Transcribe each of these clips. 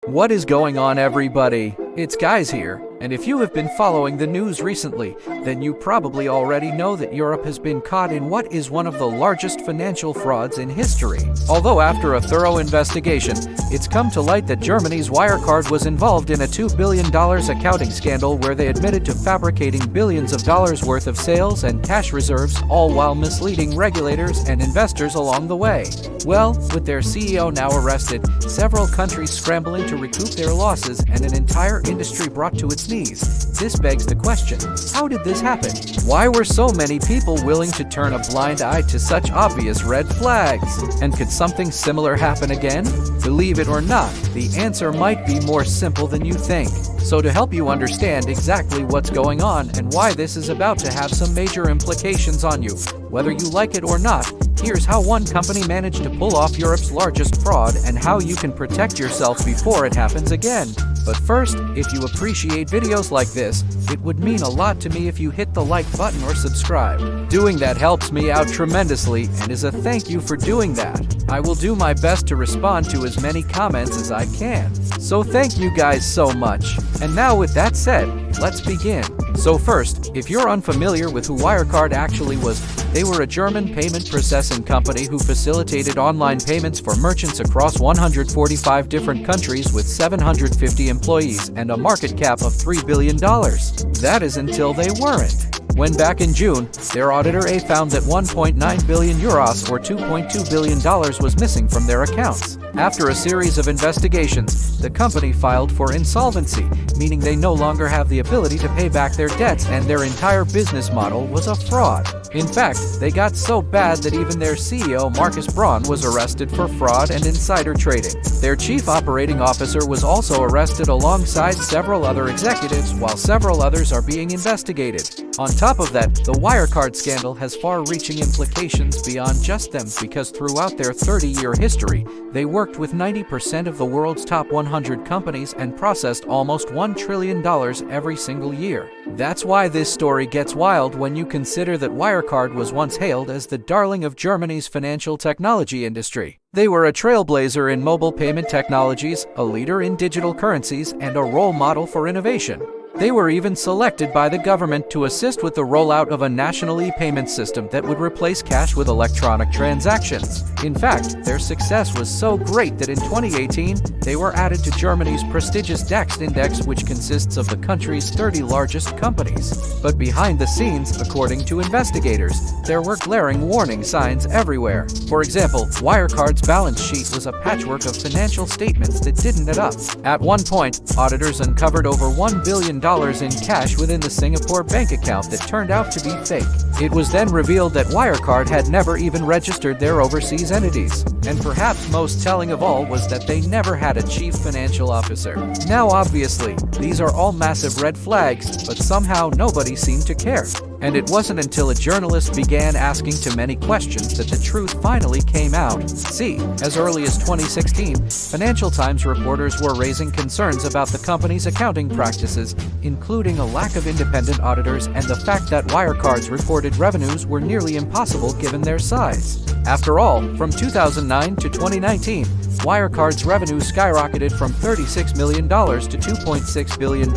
What is going on, everybody? It's Guys here, and if you have been following the news recently, then you probably already know that Europe has been caught in what is one of the largest financial frauds in history. Although after a thorough investigation, it's come to light that Germany's Wirecard was involved in a $2 billion accounting scandal where they admitted to fabricating billions of dollars worth of sales and cash reserves, all while misleading regulators and investors along the way. Well, with their CEO now arrested, several countries scrambling to recoup their losses, and an entire industry brought to its knees, this begs the question, how did this happen? Why were so many people willing to turn a blind eye to such obvious red flags? And could something similar happen again? Believe it or not, the answer might be more simple than you think. So to help you understand exactly what's going on and why this is about to have some major implications on you, whether you like it or not, here's how one company managed to pull off Europe's largest fraud and how you can protect yourself before it happens again. But first, if you appreciate videos like this, it would mean a lot to me if you hit the like button or subscribe. Doing that helps me out tremendously and is a thank you for doing that. I will do my best to respond to as many comments as I can. So thank you guys so much. And now with that said, let's begin. So first, if you're unfamiliar with who Wirecard actually was, they were a German payment processing company who facilitated online payments for merchants across 145 different countries with 750 employees and a market cap of $3 billion. That is until they weren't. When back in June, their auditor A found that 1.9 billion euros or $2.2 billion was missing from their accounts. After a series of investigations, the company filed for insolvency, meaning they no longer have the ability to pay back their debts and their entire business model was a fraud. In fact, they got so bad that even their CEO, Markus Braun, was arrested for fraud and insider trading. Their chief operating officer was also arrested alongside several other executives, while several others are being investigated. On top of that, the Wirecard scandal has far-reaching implications beyond just them because throughout their 30-year history, they worked with 90% of the world's top 100 companies and processed almost $1 trillion every single year. That's why this story gets wild when you consider that Wirecard was once hailed as the darling of Germany's financial technology industry. They were a trailblazer in mobile payment technologies, a leader in digital currencies, and a role model for innovation. They were even selected by the government to assist with the rollout of a national e-payment system that would replace cash with electronic transactions. In fact, their success was so great that in 2018, they were added to Germany's prestigious DAX index, which consists of the country's 30 largest companies. But behind the scenes, according to investigators, there were glaring warning signs everywhere. For example, Wirecard's balance sheet was a patchwork of financial statements that didn't add up. At one point, auditors uncovered over $1 billion in cash within the Singapore bank account that turned out to be fake. It was then revealed that Wirecard had never even registered their overseas entities. And perhaps most telling of all was that they never had a chief financial officer. Now obviously, these are all massive red flags, but somehow nobody seemed to care. And it wasn't until a journalist began asking too many questions that the truth finally came out. See, as early as 2016, Financial Times reporters were raising concerns about the company's accounting practices, including a lack of independent auditors and the fact that Wirecard's reported revenues were nearly impossible given their size. After all, from 2009 to 2019, Wirecard's revenues skyrocketed from $36 million to $2.6 billion,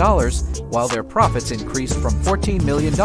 while their profits increased from $14 million to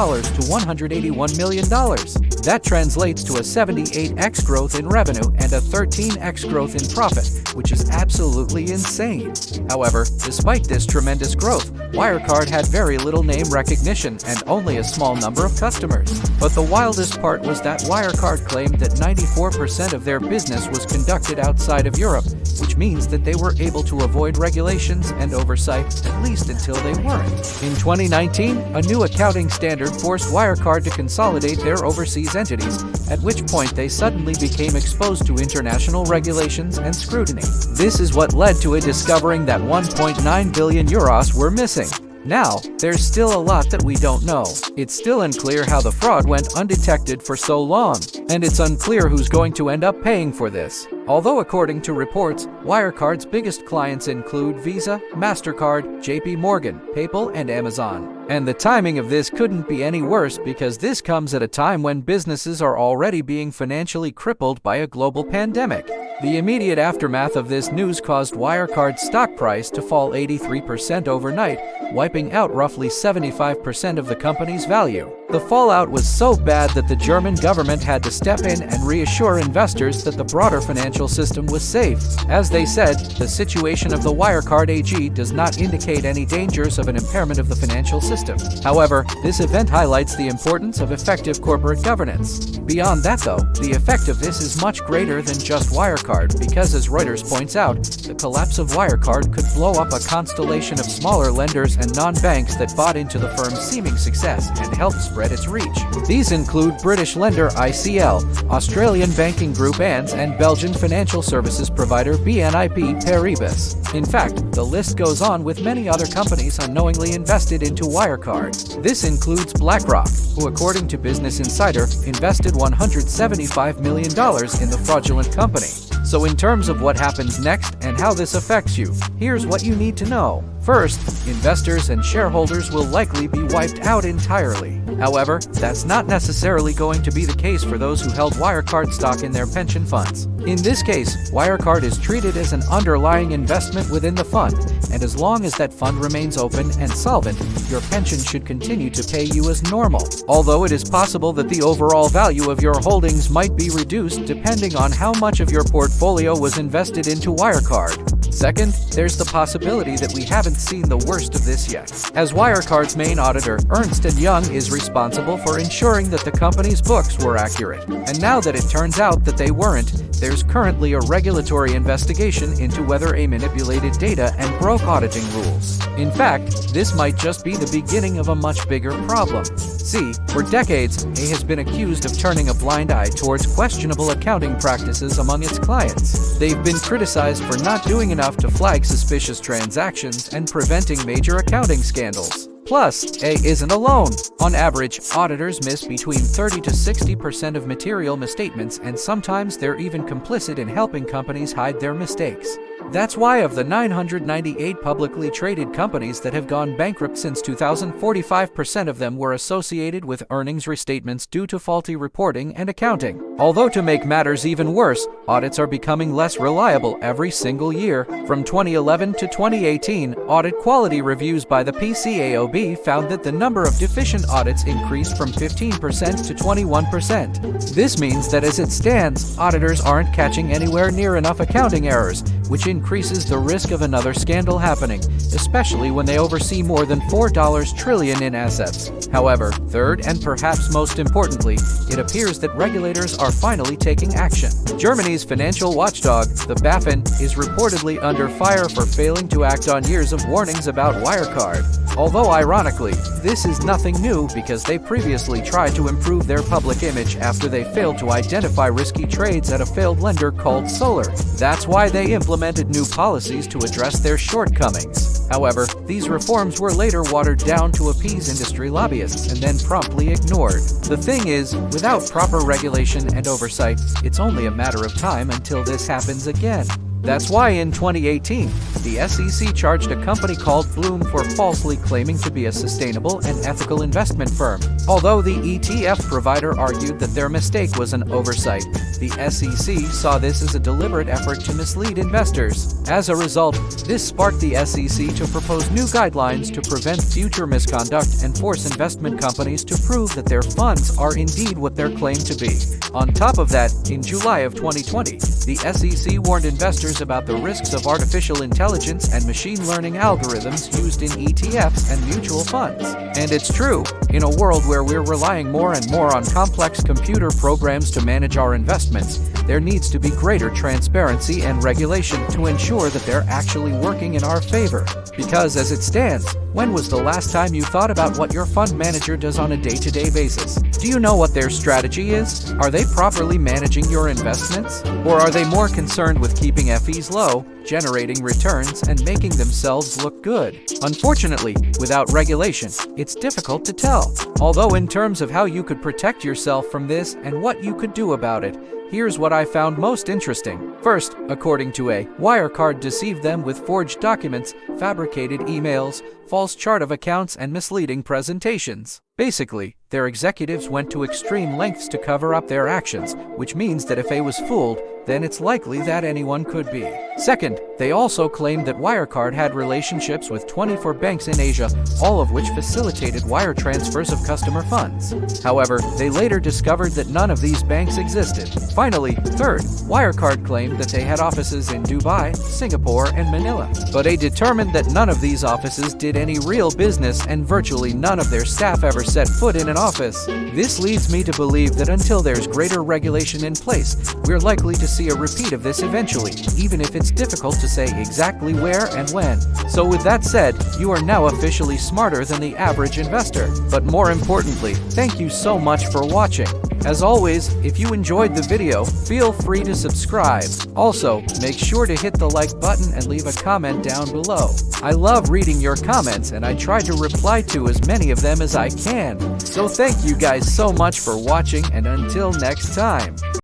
$181 million. That translates to a 78x growth in revenue and a 13x growth in profit, which is absolutely insane. However, despite this tremendous growth, Wirecard had very little name recognition and only a small number of customers. But the wildest part was that Wirecard claimed that 94% of their business was conducted outside of Europe, which means that they were able to avoid regulations and oversight, at least until they weren't. In 2019, a new accounting standard forced Wirecard to consolidate their overseas entities, at which point they suddenly became exposed to international regulations and scrutiny. This is what led to it discovering that 1.9 billion euros were missing. Now, there's still a lot that we don't know. It's still unclear how the fraud went undetected for so long, and it's unclear who's going to end up paying for this. Although according to reports, Wirecard's biggest clients include Visa, MasterCard, JP Morgan, PayPal, and Amazon. And the timing of this couldn't be any worse because this comes at a time when businesses are already being financially crippled by a global pandemic. The immediate aftermath of this news caused Wirecard's stock price to fall 83% overnight, wiping out roughly 75% of the company's value. The fallout was so bad that the German government had to step in and reassure investors that the broader financial system was safe. As they said, the situation of the Wirecard AG does not indicate any dangers of an impairment of the financial system. However, this event highlights the importance of effective corporate governance. Beyond that though, the effect of this is much greater than just Wirecard because, as Reuters points out, the collapse of Wirecard could blow up a constellation of smaller lenders and non-banks that bought into the firm's seeming success and helped spread its reach. These include British lender ICL, Australian banking group ANZ, and Belgian financial services provider BNP Paribas. In fact, the list goes on with many other companies unknowingly invested into Wirecard. This includes BlackRock, who according to Business Insider, invested $175 million in the fraudulent company. So in terms of what happens next and how this affects you, here's what you need to know. First, investors and shareholders will likely be wiped out entirely. However, that's not necessarily going to be the case for those who held Wirecard stock in their pension funds. In this case, Wirecard is treated as an underlying investment within the fund, and as long as that fund remains open and solvent, your pension should continue to pay you as normal. Although it is possible that the overall value of your holdings might be reduced depending on how much of your portfolio was invested into Wirecard. Second, there's the possibility that we haven't seen the worst of this yet, as Wirecard's main auditor, Ernst & Young, is responsible for ensuring that the company's books were accurate. And now that it turns out that they weren't, there's currently a regulatory investigation into whether a manipulated data and broke auditing rules. In fact, this might just be the beginning of a much bigger problem. See, for decades, A has been accused of turning a blind eye towards questionable accounting practices among its clients. They've been criticized for not doing enough to flag suspicious transactions and preventing major accounting scandals. Plus, A isn't alone. On average, auditors miss between 30 to 60% of material misstatements, and sometimes they're even complicit in helping companies hide their mistakes. That's why of the 998 publicly traded companies that have gone bankrupt since 2000, 45% of them were associated with earnings restatements due to faulty reporting and accounting. Although to make matters even worse, audits are becoming less reliable every single year. From 2011 to 2018, audit quality reviews by the PCAOB found that the number of deficient audits increased from 15% to 21%. This means that as it stands, auditors aren't catching anywhere near enough accounting errors, which increases the risk of another scandal happening, especially when they oversee more than $4 trillion in assets. However, third and perhaps most importantly, it appears that regulators are finally taking action. Germany's financial watchdog, the BaFin, is reportedly under fire for failing to act on years of warnings about Wirecard. Although ironically, this is nothing new because they previously tried to improve their public image after they failed to identify risky trades at a failed lender called Solar. That's why they implemented new policies to address their shortcomings. However, these reforms were later watered down to appease industry lobbyists and then promptly ignored. The thing is, without proper regulation and oversight, it's only a matter of time until this happens again. That's why in 2018, the SEC charged a company called Bloom for falsely claiming to be a sustainable and ethical investment firm. Although the ETF provider argued that their mistake was an oversight, the SEC saw this as a deliberate effort to mislead investors. As a result, this sparked the SEC to propose new guidelines to prevent future misconduct and force investment companies to prove that their funds are indeed what they're claimed to be. On top of that, in July of 2020, the SEC warned investors about the risks of artificial intelligence and machine learning algorithms used in ETFs and mutual funds. And it's true, in a world where we're relying more and more on complex computer programs to manage our investments, there needs to be greater transparency and regulation to ensure that they're actually working in our favor. Because as it stands, when was the last time you thought about what your fund manager does on a day-to-day basis? Do you know what their strategy is? Are they properly managing your investments? Or are they more concerned with keeping fees low, generating returns, and making themselves look good? Unfortunately, without regulation, it's difficult to tell. Although in terms of how you could protect yourself from this and what you could do about it, Here's what I found most interesting. First, according to a Wirecard deceived them with forged documents, fabricated emails, false chart of accounts, and misleading presentations. Basically, their executives went to extreme lengths to cover up their actions, which means that if A was fooled, then it's likely that anyone could be. Second, they also claimed that Wirecard had relationships with 24 banks in Asia, all of which facilitated wire transfers of customer funds. However, they later discovered that none of these banks existed. Finally, third, Wirecard claimed that they had offices in Dubai, Singapore, and Manila. But they determined that none of these offices did any real business and virtually none of their staff ever set foot in an office. This leads me to believe that until there's greater regulation in place, we're likely to see a repeat of this eventually, even if it's difficult to say exactly where and when. So with that said, you are now officially smarter than the average investor. But more importantly, thank you so much for watching. As always, if you enjoyed the video, feel free to subscribe. Also, make sure to hit the like button and leave a comment down below. I love reading your comments and I try to reply to as many of them as I can. So thank you guys so much for watching, and until next time.